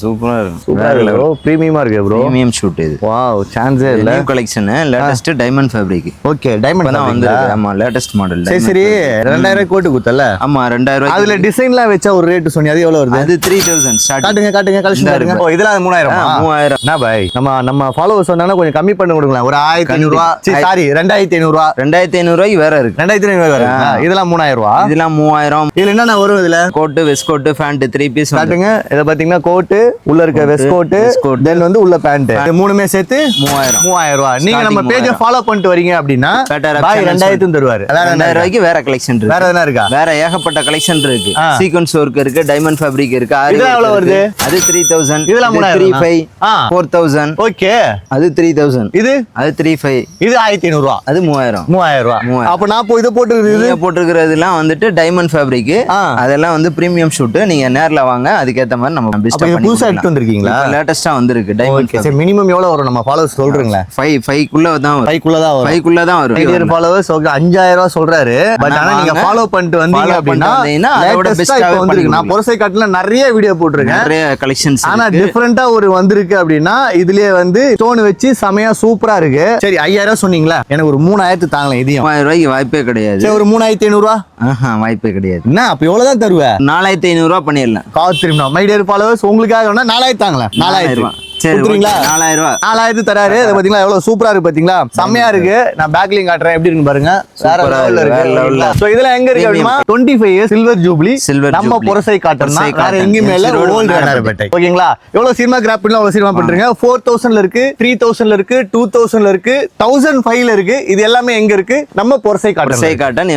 சூப்பரா இருக்கு. சூப்பரா இருக்கு ப்ரோ. பிரீமியமா இருக்கு ப்ரோ. பிரீமியம் ஷூட் இது. வாவ், சான்ஸே இல்ல. New collection, latest diamond fabric. Okay, diamond தான் வந்திருக்கு. ஆமா, லேட்டஸ்ட் மாடல். சரி 2000 கோட் குத்தல. ஆமா 2000 ரூபாய். அதுல டிசைன்லாம் வெச்சா ஒரு ரேட் சொன்னி, அது எவ்வளவு வருது? அது 3000 ஸ்டார்ட். காட்டுங்க கலெக்ஷன் பாருங்க. ஓ, இதெல்லாம் 3000. 3000. என்ன பாய், நம்ம ஃபாலோவர்ஸ் சொன்னாங்கன்னா கொஞ்சம் கம்மி பண்ணி கொடுங்களேன். ஒரு 1500 ரூபாய். சாரி 2500 ரூபாய். 2500 ரூபாய்க்கு வேற இருக்கு. 2500 வேற. இதெல்லாம் 3000 ரூபாய். இதெல்லாம் 3000. இதுல என்னென்ன வரும்? இதுல coat, waistcoat, pant 3 piece காட்டுங்க. இத பாத்தீங்கன்னா கோட், உள்ள இருக்க வெஸ்ட் கோட், தென் வந்து உள்ள பேண்ட். இது மூணுமே சேர்த்து 3000 ரூபாய். நீங்க நம்ம பேஜை ஃபாலோ பண்ணிட்டு வரீங்க அப்படினா பாய் 2000 தருவாரு. 2000 ரூபாய்க்கு வேற கலெக்ஷன் இருக்கு. வேற என்ன இருக்கா? வேற ஏகப்பட்ட கலெக்ஷன் இருக்கு. சீக்வென்ஸ் வொர்க் இருக்கு, டைமண்ட் ஃபேப்ரிக் இருக்கு. இது எவ்வளவு வருது? அது 3000. இதெல்லாம் 3500. 4000. ஓகே, அது 3000. இது 3500. இது 1500 ரூபாய். அது 3000. 3000 ரூபாய். அப்ப நான் போய் இத போட்டுக்கிறது. நீங்க போட்டுக்கிறதுலாம் வந்துட்டு டைமண்ட் ஃபேப்ரிக். அதெல்லாம் வந்து பிரீமியம் ஷூட். நீங்க நேர்ல வாங்க, அதுக்கு ஏத்த மாதிரி நம்ம பெஸ்டா பண்ணி. புதுசா எடுத்து வந்திருக்கீங்களா? லேட்டஸ்டா வந்திருக்கு டைமண்ட். சரி, மினிமம் எவ்வளவு வரும்? நம்ம ஃபாலோவர்ஸ் சொல்றீங்களா? 5 குள்ள தான் வரும். 5 குள்ள தான் வரும். 5 குள்ள தான் வரும். மீடியம் ஃபாலோவர்ஸ் 5000 ரூபாய் சொல்றாரு. பட் ஆனா நீங்க ஃபாலோ பண்ணிட்டு வந்தீங்க அப்படினா அதோட பெஸ்டா வந்திருக்கு. நான் பொரசை காட்டுல நிறைய வீடியோ போட்டுருக்கேன். நிறைய கலெக்ஷன்ஸ். ஆனா டிஃபரண்டா ஒரு வந்திருக்கு அப்படினா இதுலயே வந்து ஸ்டோன் வச்சு செமையா சூப்பரா இருக்கு. சரி 5000 சொன்னீங்களா? எனக்கு ஒரு 3000 தாங்களே. இதையும் 3000 ரூபாய்க்கு வாய்ப்பே கிடையாது. சரி, ஒரு 3500 ரூபாய். வாய்ப்பே கிடையாது. என்ன அப்ப எவ்வளவு தான் தருவ? 4500 ரூபாய் பண்ணிடலாம். காத்திருந்தா மை டியர் ஃபாலோவர்ஸ், உங்களுக்காக வேணா 4000 தாங்களா? 4000. சரி, 4000 ரூபாய். 4000 தராரு. அது பாத்தீங்களா எவ்வளவு சூப்பரா இருக்கு பாத்தீங்களா? செமையா இருக்கு. நான் பேக்லிங் காட்டுறேன், எப்படி இருக்கு பாருங்க. வேற லெவல்ல இருக்கு. சோ இதெல்லாம் எங்க இருக்கு அப்படினா 25 இயர்ஸ் சில்வர் ஜூப்ளி நம்ம பொரசை காட்டறனா வேற எங்கயுமே இல்ல. ஓல்ட் வண்ணாரப்பேட்டை. ஓகேங்களா? எவ்வளவு சினிமா கிராஃபிக்ல எவ்வளவு சினிமா பண்றீங்க? 4000ல இருக்கு, 3000ல இருக்கு, 2000ல இருக்கு, 1005ல இருக்கு. இது எல்லாமே எங்க இருக்கு? நம்ம பொரசை காட்டன்.